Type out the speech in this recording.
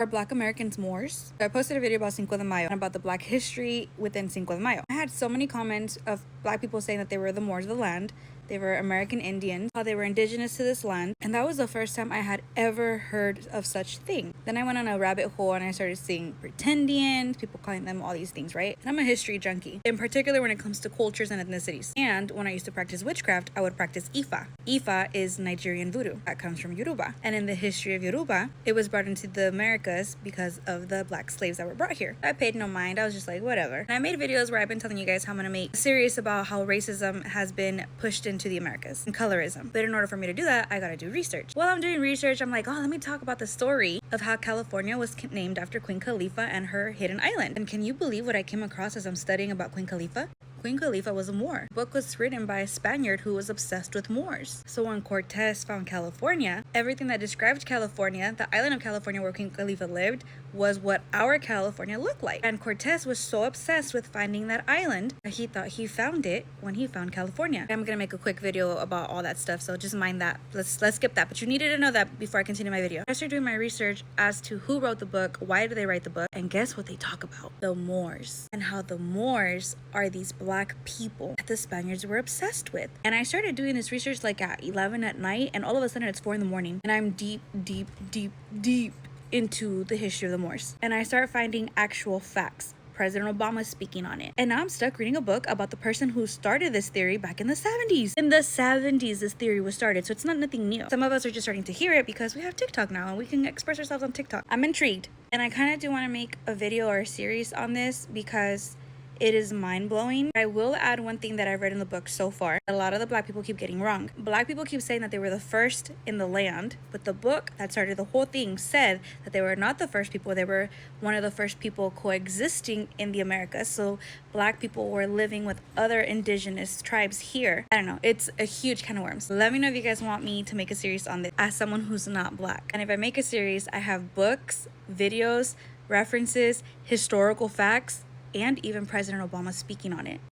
Are Black Americans Moors? So I posted a video about Cinco de Mayo and about the Black history within Cinco de Mayo. I had so many comments of Black people saying that they were the Moors of the land. They were American Indians, how they were indigenous to this land. And that was the first time I had ever heard of such thing. Then I went on a rabbit hole and I started seeing pretendians, people calling them all these things, right? And I'm a history junkie, in particular when it comes to cultures and ethnicities. And when I used to practice witchcraft, I would practice Ifa. Ifa is Nigerian voodoo. That comes from Yoruba. And in the history of Yoruba, it was brought into the Americas because of the Black slaves that were brought here. I paid no mind. I was just like, whatever. And I made videos where I've been telling you guys how I'm gonna make serious about how racism has been pushed into the Americas and colorism. But in order for me to do that, I gotta do research. While I'm doing research, I'm like, oh, let me talk about the story of how California was named after Queen Khalifa and her hidden island. And can you believe what I came across as I'm studying about Queen Khalifa? Queen Khalifa was a Moor. The book was written by a Spaniard who was obsessed with Moors. So when Cortez found California, everything that described California, the island of California where Queen Khalifa lived, was what our California looked like. And Cortez was so obsessed with finding that island that he thought he found it when he found California. I'm gonna make a quick video about all that stuff, so just mind that. Let's skip that, but you needed to know that before I continue my video. I started doing my research as to who wrote the book, why did they write the book, and guess what they talk about? The Moors. And how the Moors are these Black people that the Spaniards were obsessed with. And I started doing this research like at 11 at night, and all of a sudden it's 4 in the morning, and I'm deep into the history of the Moors. And I start finding actual facts. President Obama speaking on it. And now I'm stuck reading a book about the person who started this theory back in the 70s. In the 70s, this theory was started, so it's not nothing new. Some of us are just starting to hear it because we have TikTok now and we can express ourselves on TikTok. I'm intrigued. And I kind of do want to make a video or a series on this because it is mind-blowing. I will add one thing that I've read in the book so far. A lot of the Black people keep getting wrong. Black people keep saying that they were the first in the land, but the book that started the whole thing said that they were not the first people. They were one of the first people coexisting in the Americas. So Black people were living with other indigenous tribes here. I don't know. It's a huge can of worms. Let me know if you guys want me to make a series on this as someone who's not Black. And if I make a series, I have books, videos, references, historical facts, and even President Obama speaking on it.